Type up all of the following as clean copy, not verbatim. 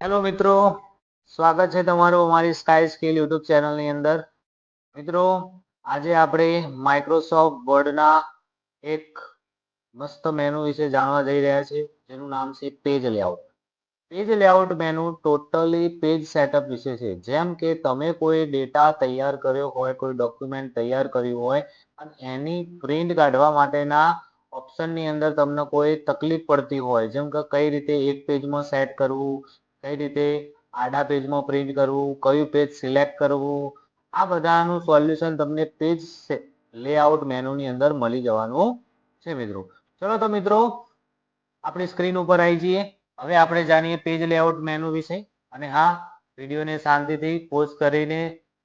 Hello મિત્રો, સ્વાગત છે તમારું અમારી સ્કાય સ્કિલ યુટ્યુબ ચેનલની અંદર. મિત્રો, આજે આપણે માઇક્રોસોફ્ટ વર્ડના એક મસ્ત મેનુ વિશે જાણવા જઈ રહ્યા છીએ, જેનું નામ છે page layout. Page layout menu totally page setup વિશે છે. જેમ કે તમે કોઈ ડેટા તૈયાર કર્યો હોય, કોઈ ડોક્યુમેન્ટ તૈયાર કર્યું હોય અને એની પ્રિન્ટ કાઢવા માટેના ઓપ્શનની અંદર તમને કોઈ તકલીફ પડતી હોય, જેમ કે કઈ રીતે એક પેજમાં સેટ કરવું, કઈ રીતે આડા પેજમાં પ્રિન્ટ કરવું, કયું પેજ સિલેક્ટ કરવું, આ બધાનું સોલ્યુશન તમને પેજ લેઆઉટ મેનુની અંદર મળી જવાનું છે મિત્રો. ચલો તો મિત્રો, આપણી સ્ક્રીન ઉપર આવી જઈએ. હવે આપણે જાણીએ પેજ લેઆઉટ મેનુ વિશે. અને હા, વિડીયોને શાંતિથી પોઝ કરીને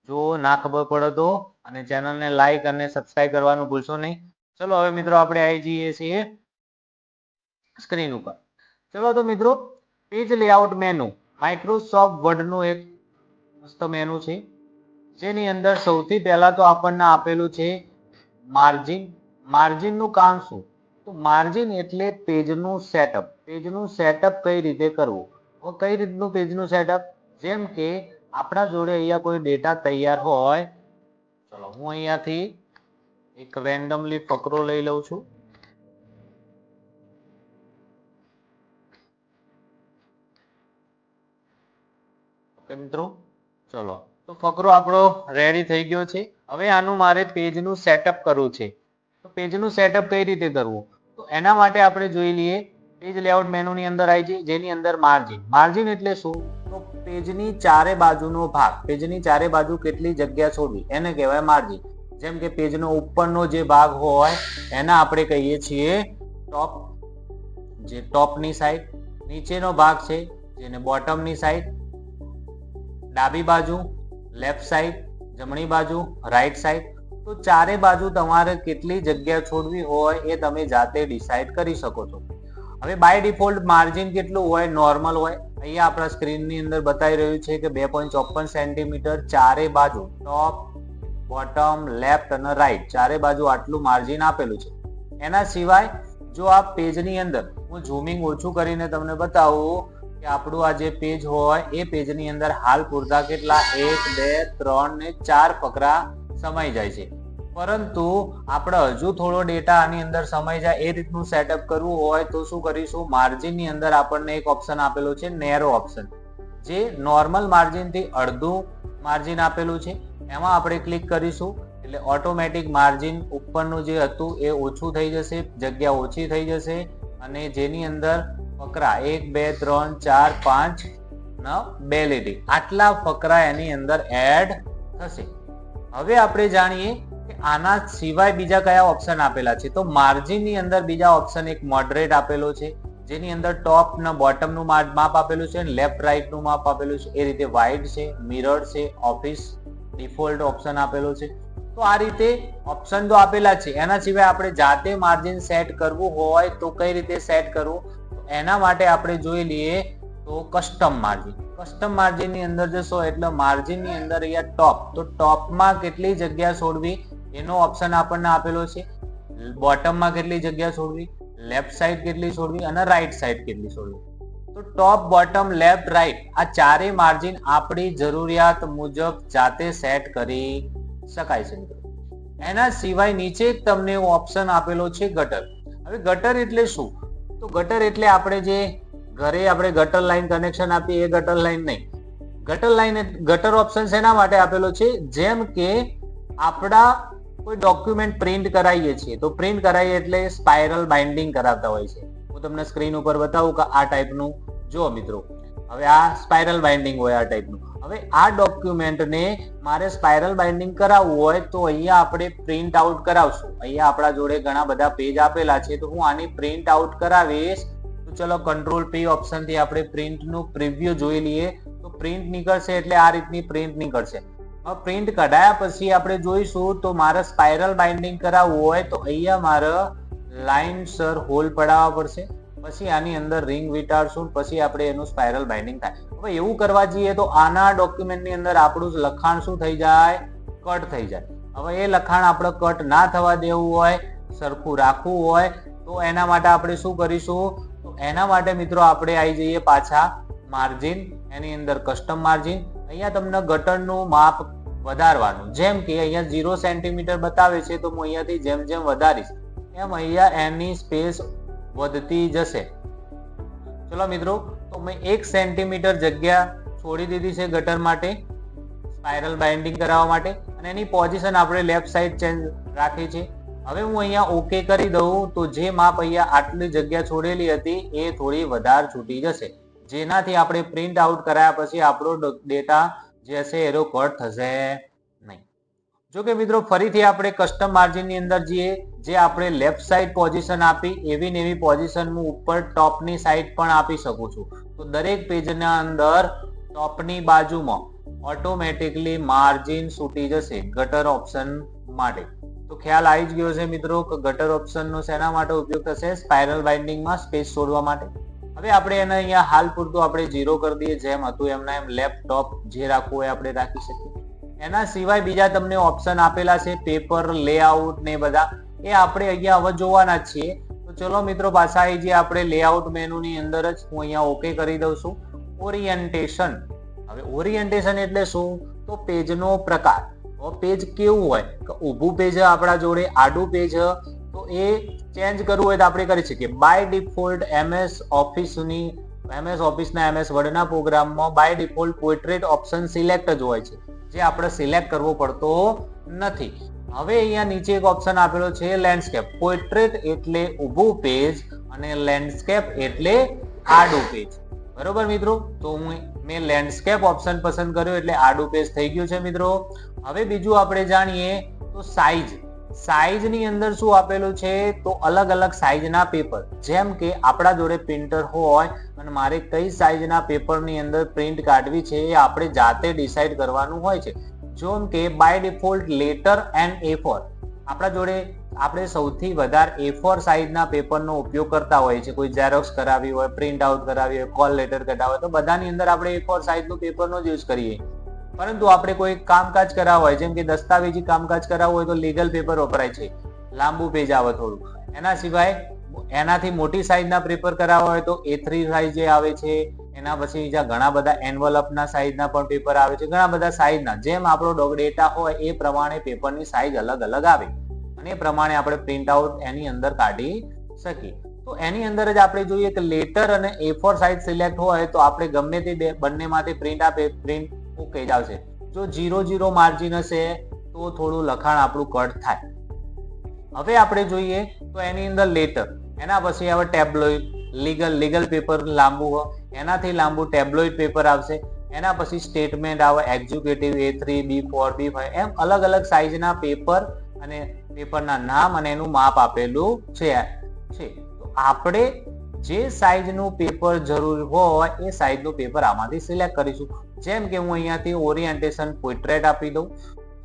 જો ના ખબર પડે તો, અને ચેનલને લાઈક અને સબસ્ક્રાઇબ કરવાનું ભૂલશો નહીં. ચલો હવે મિત્રો, આપણે આવી જઈએ છીએ સ્ક્રીન ઉપર. ચલો તો મિત્રો, પેજ લેઆઉટ મેનુ માઇક્રોસોફ્ટ વર્ડનું એક મસ્ત મેનુ છે, જેની અંદર સૌથી પહેલા તો આપણને આપેલું છે માર્જિન. માર્જિનનું કામ શું? તો માર્જિન એટલે પેજનું સેટઅપ. પેજનું સેટઅપ કઈ રીતે કરવું? કઈ રીતનું પેજનું સેટઅપ? જેમ કે આપણા જોડે અહીંયા કોઈ ડેટા તૈયાર હોય. ચલો, હું અહીંયાથી એક રેન્ડમલી ફકરો લઈ લઉં છું. ઓકે મિત્રો, ચલો તો ફકરો આપણો રેડી થઈ ગયો છે. હવે આનું મારે પેજનું સેટઅપ કરવું છે. તો પેજનું સેટઅપ કઈ રીતે કરવું? તો એના માટે આપણે જોઈ લઈએ પેજ લેઆઉટ મેનુની અંદર આવી જઈએ, જેની અંદર માર્જિન. માર્જિન એટલે શું? તો પેજની ચારે બાજુનો ભાગ, પેજની ચારે બાજુ કેટલી જગ્યા છોડવી, એને કહેવાય માર્જિન. જેમ કે પેજનો ઉપરનો જે ભાગ હોય એના આપણે કહીએ છીએ ટોપ, જે ટોપની સાઈડ. નીચેનો ભાગ છે જેને બોટમની સાઈડ. ડાબી બાજુ લેફ્ટ સાઈડ, જમણી બાજુ રાઈટ સાઈડ. તો ચારે બાજુ તમારે કેટલી જગ્યા છોડવી હોય એ તમે જાતે ડિસાઈડ કરી શકો છો. હવે બાય ડિફોલ્ટ માર્જિન કેટલું હોય? નોર્મલ હોય. અહીંયા આપણા સ્ક્રીનની અંદર બતાવી રહ્યું છે કે 2.54 સેન્ટીમીટર ચારે બાજુ, ટોપ, બોટમ, લેફ્ટ અને રાઈટ, ચારે બાજુ આટલું માર્જિન આપેલું છે. એના સિવાય જો આ પેજની અંદર હું ઝૂમિંગ ઓછું કરીને તમને બતાવું કે આપણું આ જે પેજ હોય એ પેજની અંદર હાલ પૂરતા કેટલા 1, 2, 3 ને 4 ફકરા સમાઈ જાય છે. પરંતુ આપણે હજુ થોડો ડેટા આની અંદર સમાઈ જાય એ રીતનું સેટઅપ કરવું હોય તો શું કરીશું? માર્જિનની અંદર આપણને એક ઓપ્શન આપેલો છે, નેરો ઓપ્શન, જે નોર્મલ માર્જિનથી અડધું માર્જિન આપેલું છે. એમાં આપણે ક્લિક કરીશું એટલે ઓટોમેટિક માર્જિન ઉપરનું જે હતું એ ઓછું થઈ જશે, જગ્યા ઓછી થઈ જશે, અને જેની અંદર ફકરા 1, 2, 3, 4, 5 ને 2 લીટી, આટલા ફકરા એની અંદર એડ થશે. હવે આપણે જાણીએ કે આના સિવાય બીજા કયા ઓપ્શન આપેલા છે. તો માર્જિનની અંદર બીજા ઓપ્શન એક મોડરેટ આપેલો છે, જેની અંદર ટોપ ને બોટમનું માપ આપેલું છે, લેફ્ટ રાઈટ નું માપ આપેલું છે. એ રીતે વાઇડ છે, મિરર છે, ઓફિસ ડિફોલ્ટ ઓપ્શન આપેલો છે. તો આ રીતે ઓપ્શન તો આપેલા છે. એના સિવાય આપણે જાતે માર્જિન સેટ કરવું હોય તો કઈ રીતે સેટ કરવું? એના માટે આપણે જોઈ લઈએ તો કસ્ટમ માર્જિન. કસ્ટમ માર્જિન ની અંદર જશો એટલે માર્જિન ની અંદર અહીંયા ટોપ, તો ટોપમાં કેટલી જગ્યા છોડવી એનો ઓપ્શન આપણને આપેલો છે. બોટમમાં કેટલી જગ્યા છોડવી, લેફ્ટ સાઈડ કેટલી છોડવી અને રાઈટ સાઈડ કેટલી છોડવી. તો ટોપ, બોટમ, લેફ્ટ, રાઈટ આ ચારે માર્જિન આપણી જરૂરિયાત મુજબ જાતે સેટ કરી શકાય છે મિત્રો. એના સિવાય નીચે તમને ઓપ્શન આપેલો છે ગટર. હવે ગટર એટલે શું? તો ગટર એટલે આપણે જે ઘરે આપણે ગટર લાઈન કનેક્શન આપીએ એ ગટર લાઈન નહીં. ગટર લાઈન, ગટર ઓપ્શન શેના માટે આપેલો છે? જેમ કે આપણા કોઈ ડોક્યુમેન્ટ પ્રિન્ટ કરાવીએ છીએ તો પ્રિન્ટ કરાવીએ એટલે સ્પાઇરલ બાઇન્ડિંગ કરાવતા હોય છે. હું તમને સ્ક્રીન ઉપર બતાવું કે આ ટાઈપનું જુઓ મિત્રો. હવે આ સ્પાઇરલ બાઇન્ડિંગ હોય આ ટાઈપનું. હવે આ ડોક્યુમેન્ટને મારે સ્પાઇરલ બાઇન્ડિંગ કરાવવું હોય તો અહીંયા આપણે પ્રિન્ટ આઉટ કરાવશું. અહીંયા આપણા જોડે ઘણા બધા પેજ આપેલા છે, તો હું આની પ્રિન્ટ આઉટ કરાવીશ. તો ચલો કંટ્રોલ P ઓપ્શન થી આપણે પ્રિન્ટનું પ્રિવ્યુ જોઈ લઈએ. તો પ્રિન્ટ નીકળશે એટલે આ રીતની પ્રિન્ટ નીકળશે. હવે પ્રિન્ટ કઢાયા પછી આપણે જોઈશું તો મારે સ્પાઇરલ બાઇન્ડિંગ કરાવવું હોય તો અહીંયા મારે લાઈન સર હોલ પડાવવા પડશે. પછી આની અંદર રિંગ વીંટાળશું, પછી આપણે એનું સ્પાઇરલ બાઇન્ડિંગ થાય. હવે એવું કરવા જઈએ તો આના ડોક્યુમેન્ટની અંદર આપણું લખાણ શું થઈ જાય? કટ થઈ જાય. હવે એ લખાણ આપણે કટ ના થવા દેવું હોય, સરખું રાખવું હોય તો એના માટે આપણે શું કરીશું? તો એના માટે મિત્રો આપણે આવી જઈએ પાછા માર્જિન, એની અંદર કસ્ટમ માર્જિન. અહીંયા તમને ગટરનું માપ વધારવાનું, જેમ કે અહીંયા 0 સેન્ટીમીટર બતાવે છે તો હું અહીંયાથી જેમ જેમ વધારીશ એમ અહીંયા એની સ્પેસ વધતી જશે. ચલો મિત્રો, તો મેં 1 સેન્ટીમીટર જગ્યા છોડી દીધી છે ગટર માટે સ્પાઇરલ બાઇન્ડિંગ કરાવવા માટે, અને એની પોઝિશન આપણે લેફ્ટ સાઈડ ચેન્જ રાખી છે. હવે હું અહીંયા ઓકે કરી દઉં તો જે માપ અહીંયા આટલી જગ્યા છોડેલી હતી એ થોડી વધારે છૂટી જશે, જેનાથી આપણે પ્રિન્ટ આઉટ કરાયા પછી આપણો ડેટા જે હશે એનો કટ થશે નહીં. જો કે મિત્રો ફરીથી આપણે કસ્ટમ માર્જિનની અંદર જઈએ, જે આપણે લેફ્ટ સાઈડ પોઝિશન આપી એવી ને એવી પોઝિશન હું ઉપર ટોપની સાઈડ પણ આપી શકું છું. તો દરેક પેજના અંદર ટોપની બાજુમાં ઓટોમેટિકલી માર્જિન છૂટી જશે ગટર ઓપ્શન માટે. તો ખ્યાલ આવી જ ગયો છે મિત્રો કે ગટર ઓપ્શનનો શેના માટે ઉપયોગ થશે? સ્પાઇરલ બાઇન્ડિંગમાં સ્પેસ છોડવા માટે. હવે આપણે એને અહીંયા હાલ પૂરતું આપણે 0 કરી દઈએ, જેમ હતું એમના એમ લેપટોપ જે રાખવું હોય આપણે રાખી શકીએ. એના સિવાય બીજા તમને ઓપ્શન આપેલા છે પેપર લેઆઉટ ને બધા, એ આપણે અહીંયા હવે જોવાના જ છીએ. તો ચલો મિત્રો પાછા આવી જઈએ આપણે લેઆઉટ મેનુની અંદર જ. હું અહીંયા ઓકે કરી દઉં છું. ઓરિએન્ટેશન. હવે ઓરિએન્ટેશન એટલે શું? તો પેજનો પ્રકાર. પેજ કેવું હોય કે ઊભું પેજ આપણા જોડે, આડું પેજ, તો એ ચેન્જ કરવું હોય તો આપણે કરી શકીએ. બાય ડિફોલ્ટ MS ઓફિસના MS વર્ડના પ્રોગ્રામમાં by default portrait option select જ હોય છે, જે આપણે સિલેક્ટ કરવો પડતો નથી. હવે અહીંયા નીચે એક ઓપ્શન આપેલો છે લેન્ડસ્કેપ. પોર્ટ્રેટ એટલે ઊભું પેજ અને લેન્ડસ્કેપ એટલે આડું પેજ. બરોબર મિત્રો, તો મેં લેન્ડસ્કેપ ઓપ્શન પસંદ કર્યો એટલે આડું પેજ થઈ ગયું છે મિત્રો. હવે બીજું આપણે જાણીએ તો સાઈઝ. સાઈઝની અંદર શું આપેલું છે? તો અલગ અલગ સાઈઝના પેપર, જેમ કે આપણા જોડે પ્રિન્ટર હોય અને મારે કઈ સાઈઝના પેપરની અંદર પ્રિન્ટ કાઢવી છે એ આપણે જાતે ડિસાઈડ કરવાનું હોય છે. જેમ કે by default letter and A4 આપણા જોડે આપણે સૌથી વધારે A4 સાઈઝના પેપરનો ઉપયોગ કરતા હોય છે. કોઈ ઝેરોક્સ કરાવી હોય, પ્રિન્ટ આઉટ કરાવી હોય, કોલ લેટર કઢાવવા હોય, તો બધાની અંદર આપણે A4 સાઈઝનું પેપરનો જ યુઝ કરીએ. પરંતુ આપણે કોઈ કામકાજ કરાવવા હોય, જેમ કે દસ્તાવેજી કામકાજ કરાવવું હોય તો લીગલ પેપર વપરાય છે, લાંબુ પેજ આવે થોડું. એના સિવાય એનાથી મોટી સાઈઝના પેપર કરાવવા હોય તો A3 સાઈઝ જે આવે છે. એના પછી બીજા ઘણા બધા એન્વલપના સાઈઝના પણ પેપર આવે છે, ઘણા બધા સાઈઝના. જેમ આપણો ડેટા હોય એ પ્રમાણે પેપરની સાઈઝ અલગ અલગ આવે અને એ પ્રમાણે આપણે પ્રિન્ટ આઉટ એની અંદર કાઢી શકીએ. તો એની અંદર જ આપણે જોઈએ કે લેટર અને A4 સાઈઝ સિલેક્ટ હોય તો આપણે ગમે તે બંનેમાંથી પ્રિન્ટ ઓકે જ આવશે. જો 0 માર્જિન હશે તો થોડું લખાણ આપણું કટ થાય. હવે આપણે જોઈએ તો એની અંદર લેટર, એના પછી આવે ટેબ્લોઇડ, લીગલ પેપર લાંબુ હોય, એનાથી લાંબુ ટેબ્લોઇડ પેપર આવશે. એના પછી સ્ટેટમેન્ટ આવે, એક્ઝિક્યુટિવ A3, B4, B5, એમ અલગ અલગ સાઈઝના પેપર અને પેપરના નામ અને એનું માપ આપેલું છે. તો આપણે જે સાઈઝનું પેપર જરૂર હોય એ સાઈઝનું પેપર આમાંથી સિલેક્ટ કરીશું. જેમ કે હું અહીંયાથી ઓરિએન્ટેશન પોર્ટ્રેટ આપી દઉં.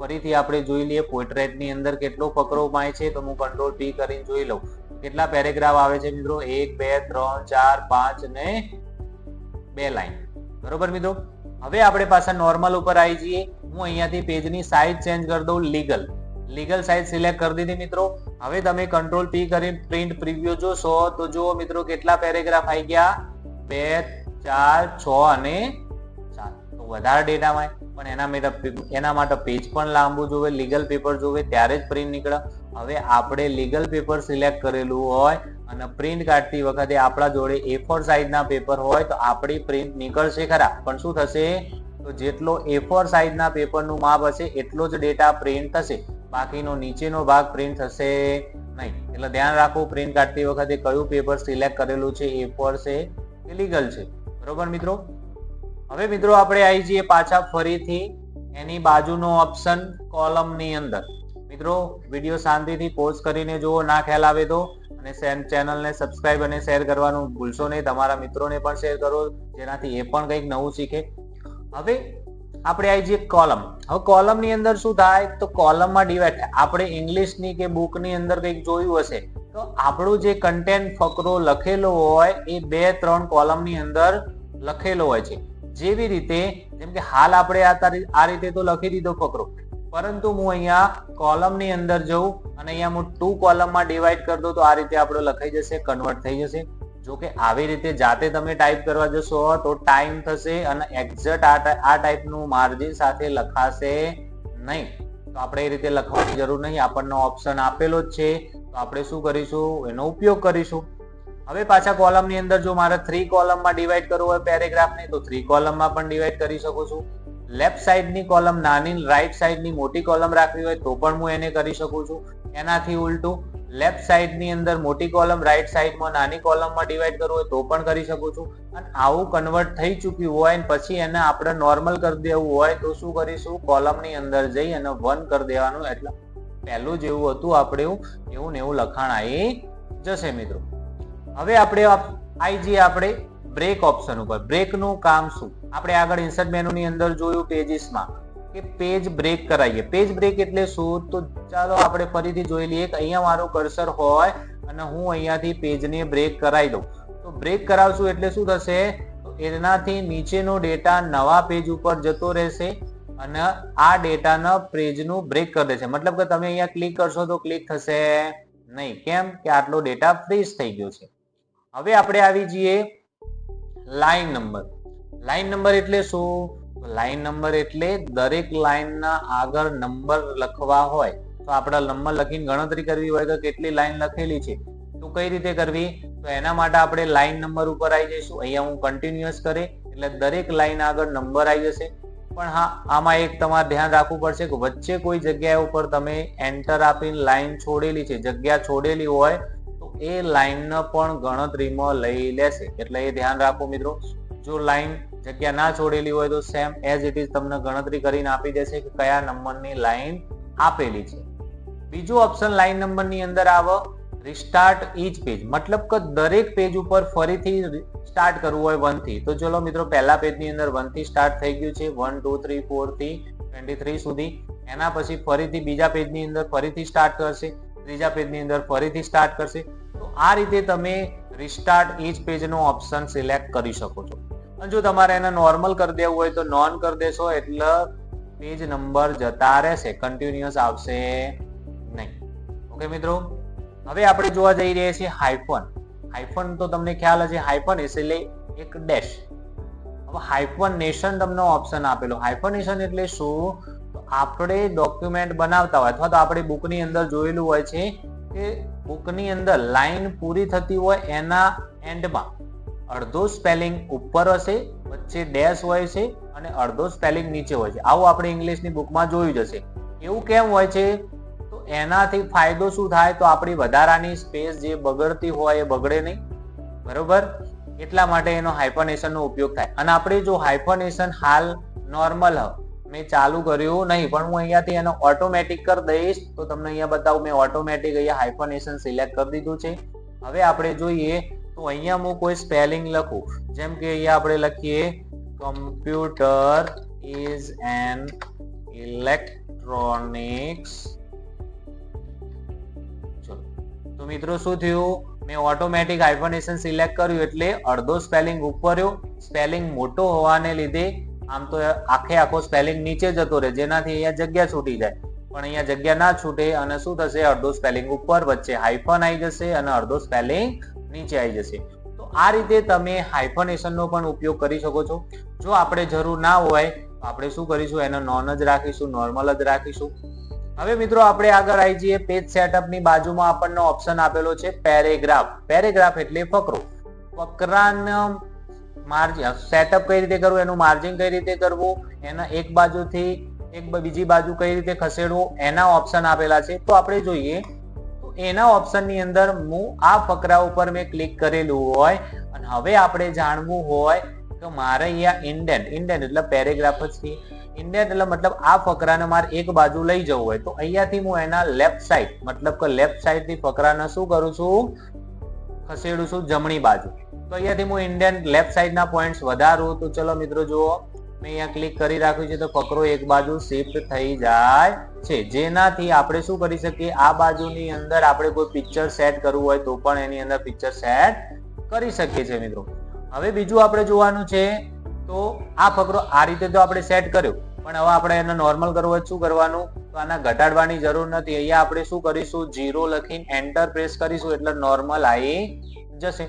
ફરીથી આપણે જોઈ લઈએ પોર્ટ્રેટની અંદર કેટલો ફકરો માય છે. તો હું કંટ્રોલ P કરીને જોઈ લઉં કેટલા પેરેગ્રાફ આવે છે મિત્રો. 1, 2, 3, 4, 5 ને 2 લાઈન. બરોબર મિત્રો, હવે આપણે પાછા નોર્મલ ઉપર આવી જઈએ. હું અહીંયાથી પેજની સાઈઝ ચેન્જ કરી દઉં. લીગલ સાઈઝ સિલેક્ટ કરી દીધી મિત્રો. હવે તમે કંટ્રોલ P કરી પ્રિન્ટ પ્રિવ્યુ જોશો તો જુઓ મિત્રો કેટલા પેરેગ્રાફ આવી ગયા? 2, 4, 6 અને 7. તો વધારે ડેટામાં પણ એના માટે પેજ પણ લાંબુ જોવે, લીગલ પેપર જોવે ત્યારે જ પ્રિન્ટ નીકળે. હવે આપણે લીગલ પેપર સિલેક્ટ કરેલું હોય અને પ્રિન્ટ કાઢતી વખતે આપણા જોડે A4 સાઈઝના પેપર હોય તો આપણી પ્રિન્ટ નીકળશે ખરા, પણ શું થશે? તો જેટલો A4 સાઈઝના પેપરનું માપ હશે એટલો જ ડેટા પ્રિન્ટ થશે, બાકીનો નીચેનો ભાગ પ્રિન્ટ થશે નહીં. એટલે ધ્યાન રાખો પ્રિન્ટ કાઢતી વખતે કયું પેપર સિલેક્ટ કરેલું છે, A4 છે કે લીગલ છે. બરોબર મિત્રો, હવે મિત્રો આપણે આવી જઈએ પાછા ફરીથી એની બાજુનો ઓપ્શન કોલમની અંદર. મિત્રો વિડીયો શાંતિથી પોઝ કરીને જુઓ, ના ખ્યાલ આવે તો, અને ચેનલને સબસ્ક્રાઇબ અને શેર કરવાનું ભૂલશો નહીં. તમારા મિત્રોને પણ શેર કરો જેનાથી એ પણ કંઈક નવું શીખે. હવે આપણે આવી જઈએ કોલમ. હવે કોલમની અંદર શું થાય? તો કોલમમાં ડિવાઈડ થાય. આપણે ઇંગ્લિશની કે બુકની અંદર કંઈક જોયું હશે તો આપણું જે કન્ટેન્ટ ફકરો લખેલો હોય એ 2-3 કોલમની અંદર લખેલો હોય છે. જેવી રીતે જેમ કે હાલ આપણે આ રીતે તો લખી દીધો ફકરો, પરંતુ હું અહીંયા કોલમની અંદર જઉં અને અહીંયા હું 2 કોલમમાં ડિવાઈડ કરી દઉં તો આ રીતે આપણો લખાઈ જશે, કન્વર્ટ થઈ જશે. જો કે આવી રીતે જાતે તમે ટાઈપ કરવા જશો તો ટાઈમ થશે અને એક્ઝેક્ટ આ ટાઈપનું માર્જિન સાથે લખાશે નહીં. તો આપણે એ રીતે લખવાની જરૂર નહીં, આપણને ઓપ્શન આપેલો જ છે, તો આપણે શું કરીશું, એનો ઉપયોગ કરીશું. હવે પાછા કોલમની અંદર જો મારે 3 કોલમમાં ડિવાઈડ કરવું હોય પેરેગ્રાફને, તો 3 કોલમમાં પણ ડિવાઈડ કરી શકું છું. લેફ્ટ સાઈડની કોલમ નાની, રાઈટ સાઈડની મોટી કોલમ રાખવી હોય તો પણ હું એને કરી શકું છું. એનાથી ઉલટું લેફ્ટ સાઈડની અંદર મોટી કોલમ, રાઈટ સાઈડમાં નાની કોલમમાં ડિવાઈડ કરવું હોય તો પણ કરી શકું છું. અને આવું કન્વર્ટ થઈ ચૂક્યું હોય અને પછી એને આપણે નોર્મલ કરી દેવું હોય તો શું કરીશું, કોલમની અંદર જઈ અને 1 કરી દેવાનું, એટલે પહેલું જેવું હતું આપણે એવું ને એવું લખાણ આવી જશે મિત્રો. હવે આપણે આવી જઈએ આપણે બ્રેક ઓપ્શન ઉપર. બ્રેકનું કામ શું, આપણે આગળ ઇન્સર્ટ મેનુની અંદર જોયું પેજીસમાં કે પેજ બ્રેક કરાવીએ. પેજ બ્રેક એટલે શું, તો ચાલો આપણે ફરીથી જોઈ લઈએ કે અહીંયા મારું કર્સર હોય અને હું અહીંયાથી પેજને બ્રેક કરાવી દઉં. તો બ્રેક કરાવશું એટલે શું થશે, તો એનાથી નીચેનો ડેટા નવા પેજ ઉપર જતો રહેશે અને આ ડેટાના પેજનું બ્રેક કરી દેશે. મતલબ કે તમે અહીંયા ક્લિક કરશો તો ક્લિક થશે નહીં. કેમ કે આટલો ડેટા ફ્રીઝ થઈ ગયો છે. હવે આપણે આવી જઈએ લાઈન નંબર. લાઈન નંબર એટલે શું, લાઈન નંબર એટલે દરેક લાઈનના આગળ નંબર લખવા હોય તો આપણે નંબર લખીને ગણતરી કરવી હોય તો કેટલી લાઈન લખેલી છે તો કઈ રીતે કરવી, તો એના માટે આપણે લાઈન નંબર ઉપર આવી જઈશું. અહીંયા હું કન્ટિન્યુઅસ કરે એટલે દરેક લાઈન આગળ નંબર આવી જશે. પણ હા, આમાં એક તમારે ધ્યાન રાખવું પડશે કે વચ્ચે કોઈ જગ્યા ઉપર તમે એન્ટર આપીને લાઈન છોડેલી છે, જગ્યા છોડેલી હોય તો એ લાઈનને પણ ગણતરીમાં લઈ લેશે, એટલે એ ધ્યાન રાખો મિત્રો. જો લાઈન જગ્યા ના છોડેલી હોય તો સેમ એઝ ઇટ ઇઝ તમને ગણતરી કરીને આપી દેશે કે કયા નંબરની લાઈન આપેલી છે. બીજું ઓપ્શન લાઈન નંબરની અંદર આવે રિસ્ટાર્ટ ઈચ પેજ. મતલબ કે દરેક પેજ ઉપર ફરીથી સ્ટાર્ટ કરવું હોય 1 થી. તો ચલો મિત્રો, પહેલા પેજની અંદર 1 થી સ્ટાર્ટ થઈ ગયું છે, 1 2 3 4 થી 23 સુધી. એના પછી ફરીથી બીજા પેજની અંદર ફરીથી સ્ટાર્ટ કરશે, ત્રીજા પેજની અંદર ફરીથી સ્ટાર્ટ કરશે. તો આ રીતે તમે રિસ્ટાર્ટ ઈચ પેજનો ઓપ્શન સિલેક્ટ કરી શકો છો. અને જો તમારે એને નોર્મલ કરી દેવું હોય તો નોન કરી દેશો એટલે પેજ નંબર જતા રહેશે, કન્ટિન્યુઅસ આવશે નહીં. ઓકે મિત્રો, હવે આપણે જોવા જઈ રહ્યા છીએ હાઇફન. હાઇફન તો તમને ખ્યાલ હશે, હાઇફન એટલે એક ડેશ. હવે હાઇફનેશન તમને ઓપ્શન આપેલો. હાઇફનેશન એટલે શું, તો આપણે ડોક્યુમેન્ટ બનાવતા હોય અથવા તો આપણે બુકની અંદર જોયેલું હોય છે કે બુકની અંદર લાઈન પૂરી થતી હોય એના એન્ડમાં અડધો સ્પેલિંગ ઉપર હશે, વચ્ચે ડેશ હોય છે અને અડધો સ્પેલિંગ નીચે હોય છે. આવું આપણે ઇંગ્લિશની બુકમાં જોયું જ હશે. એવું કેમ હોય છે, તો એનાથી ફાયદો શું થાય, તો આપણી વધારાની સ્પેસ જે બગડતી હોય એ બગડે નહીં, બરોબર. એટલા માટે એનો હાઇફનેશનનો ઉપયોગ થાય. અને આપણે જો હાઇફનેશન હાલ નોર્મલ મેં ચાલુ કર્યું નહીં, પણ હું અહીંયાથી એનો ઓટોમેટિક કરી દઈશ તો તમને અહીંયા બતાવું. મેં ઓટોમેટિક અહીંયા હાઇફનેશન સિલેક્ટ કરી દીધું છે. હવે આપણે જોઈએ તો અહીંયા હું કોઈ સ્પેલિંગ લખું, જેમ કે અહીંયા આપણે લખીએ કમ્પ્યુટર ઇઝ એન ઇલેક્ટ્રોનિક્સ. તો મિત્રો શું થયું, મેં ઓટોમેટિક હાઇફનેશન સિલેક્ટ કર્યું એટલે અડધો સ્પેલિંગ ઉપર રહ્યો. સ્પેલિંગ મોટો હોવાને લીધે આમ તો આખો સ્પેલિંગ નીચે જતો રહે, જેનાથી અહીંયા જગ્યા છૂટી જાય. પણ અહીંયા જગ્યા ના છૂટે અને શું થશે, અડધો સ્પેલિંગ ઉપર, વચ્ચે હાઇફન આવી જશે અને અડધો સ્પેલિંગ નીચે આવી જશે. તો આ રીતે તમે હાઇફનેશનનો પણ ઉપયોગ કરી શકો છો. જો આપણે જરૂર ના હોય તો આપણે શું કરીશું, એને નોન જ રાખીશું, નોર્મલ જ રાખીશું. હવે મિત્રો આપણે આગળ આવી જઈએ પેજ સેટઅપની બાજુમાં આપણને ઓપ્શન આપેલો છે પેરેગ્રાફ. પેરેગ્રાફ એટલે ફકરો. ફકરાનો માર્જિન સેટઅપ કઈ રીતે કરવું, એનું માર્જિન કઈ રીતે કરવું, એના એક બાજુથી બીજી બાજુ કઈ રીતે ખસેડવું, એના ઓપ્શન આપેલા છે. તો આપણે જોઈએ તો એના ઓપ્શનની અંદર હું આ ફકરા ઉપર મેં ક્લિક કરેલું હોય અને હવે આપણે જાણવું હોય તો મારે અહીંયા ઇન્ડેન્ટ એટલે પેરેગ્રાફ જ છે. ઇન્ડેન્ટ એટલે મતલબ આ ફકરાને મારે એક બાજુ લઈ જવું હોય તો અહીંયાથી હું એના લેફ્ટ સાઈડ, મતલબ કે લેફ્ટ સાઈડ થી ફકરાને શું કરું છું, ખસેડું છું જમણી બાજુ. તો અહીંયાથી હું ઇન્ડેન્ટ લેફ્ટ સાઈડના પોઈન્ટ્સ વધારું. તો ચલો મિત્રો જુઓ, મેં અહીંયા ક્લિક કરી રાખ્યું છે તો ફકરો એક બાજુ શિફ્ટ થઈ જાય છે, જેનાથી આપણે શું કરી શકીએ, આ બાજુની અંદર આપણે કોઈ પિક્ચર સેટ કરવું હોય તો પણ એની અંદર પિક્ચર સેટ કરી શકીએ છીએ મિત્રો. હવે બીજું આપણે જોવાનું છે, તો આ ફકરો આ રીતે તો આપણે સેટ કર્યો, પણ હવે આપણે એને નોર્મલ કરવું હોય શું કરવાનું, તો આના ઘટાડવાની જરૂર નથી. અહીંયા આપણે શું કરીશું, 0 લખીને એન્ટર પ્રેસ કરીશું એટલે નોર્મલ આવી જશે.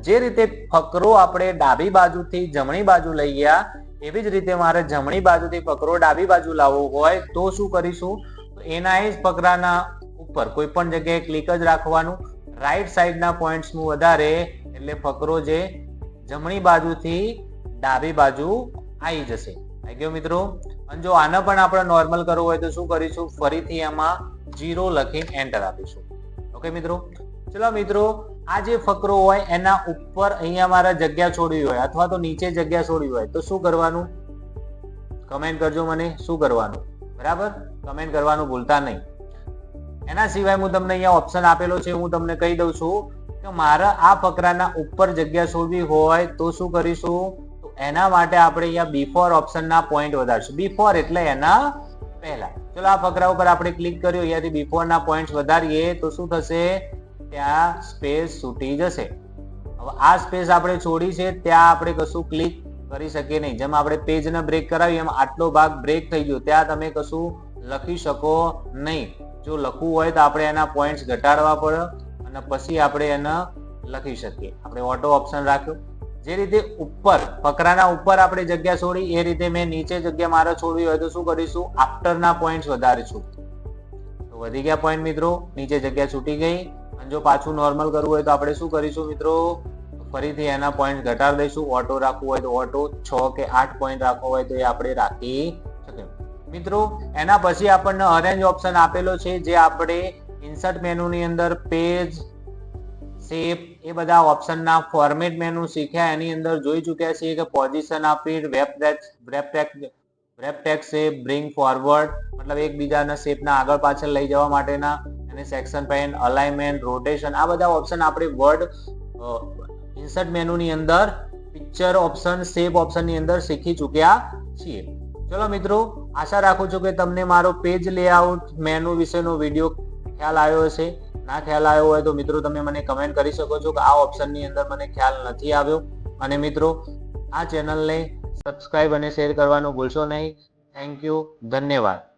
જે રીતે ફકરો આપણે ડાબી બાજુથી જમણી બાજુ લઈ ગયા એવી જ રીતે મારે જમણી બાજુથી ફકરો ડાબી બાજુ લાવવો હોય તો શું કરીશું, એના એ જ ફકરાના ઉપર કોઈ પણ જગ્યાએ ક્લિક જ રાખવાનું, રાઈટ સાઈડના પોઈન્ટ્સનું વધારે એટલે ફકરો જે જમણી બાજુથી ડાબી બાજુ આવી જશે. આવી ગયો મિત્રો. અને જો આને પણ આપણે નોર્મલ કરવું હોય તો શું કરીશું, ફરીથી એમાં 0 લખીને એન્ટર આપીશું. ઓકે મિત્રો. ચલો મિત્રો, આ જે ફકરો હોય એના ઉપર અહીંયા મારે જગ્યા છોડવી હોય અથવા તો નીચે જગ્યા છોડવી હોય તો શું કરવાનું, કમેન્ટ કરજો મને શું કરવાનું. બરાબર, કમેન્ટ કરવાનું ભૂલતા નહીં. એના સિવાય હું તમને અહીંયા ઓપ્શન આપેલો છે, હું તમને કહી દઉં છું કે મારે આ ફકરાના ઉપર જગ્યા છોડવી હોય તો શું કરીશું, તો એના માટે આપણે અહીંયા બિફોર ઓપ્શનના પોઈન્ટ વધારશું. બિફોર એટલે એના પહેલા. ચલો આ ફકરા ઉપર આપણે ક્લિક કર્યું, અહીંયાથી બિફોરના પોઈન્ટ વધારીએ તો શું થશે, ત્યાં સ્પેસ છૂટી જશે. હવે આ સ્પેસ આપણે છોડી છે ત્યાં આપણે કશું ક્લિક કરી શકીએ નહીં. જેમ આપણે પેજને બ્રેક કરાવીએ એમ આટલો ભાગ બ્રેક થઈ ગયો, ત્યાં તમે કશું લખી શકો નહીં. જો લખવું હોય તો આપણે એના પોઈન્ટ્સ ઘટાડવા પડે અને પછી આપણે એને લખી શકીએ. આપણે ઓટો ઓપ્શન રાખ્યો. જે રીતે ઉપર ફકરાના ઉપર આપણે જગ્યા છોડી એ રીતે મેં નીચે જગ્યા મારે છોડવી હોય તો શું કરીશું, આફ્ટરના પોઈન્ટ્સ વધારીશું. તો વધી ગયા પોઈન્ટ મિત્રો, નીચે જગ્યા છૂટી ગઈ. અને જો પાછું નોર્મલ કરવું હોય તો આપણે શું કરીશું મિત્રો, ફરીથી એના પોઈન્ટ ઘટાડી દઈશું. ઓટો રાખવું હોય તો ઓટો, 6 કે 8 પોઈન્ટ રાખવો હોય તો એ આપણે રાખી શકીએ મિત્રો. એના પછી આપણને અરેન્જ ઓપ્શન આપેલો છે, જે આપણે ઇન્સર્ટ મેનુની અંદર પેજ, શેપ એ બધા ઓપ્શનના ફોર્મેટ મેનુ શીખ્યા એની અંદર જોઈ ચૂક્યા છીએ કે પોઝિશન આપી, wrap text shape, bring forward મતલબ એકબીજાના શેપના આગળ પાછળ લઈ જવા માટેના, અને સેક્શન પેન, અલાઇનમેન્ટ, રોટેશન આ બધા ઓપ્શન આપણે વર્ડ ઇન્સર્ટ મેનુની અંદર પિક્ચર ઓપ્શન, શેપ ઓપ્શનની અંદર શીખી ચૂક્યા છીએ. ચલો મિત્રો, આશા રાખું છું કે તમને મારો પેજ લેઆઉટ મેનુ વિશેનો વિડીયો ખ્યાલ આવ્યો હશે. ના ખ્યાલ આવ્યો હોય તો મિત્રો તમે મને કમેન્ટ કરી શકો છો કે આ ઓપ્શનની અંદર મને ખ્યાલ નથી આવ્યો. અને મિત્રો આ ચેનલને સબસ્ક્રાઇબ અને શેર કરવાનું ભૂલશો નહીં. થેન્ક યુ, ધન્યવાદ.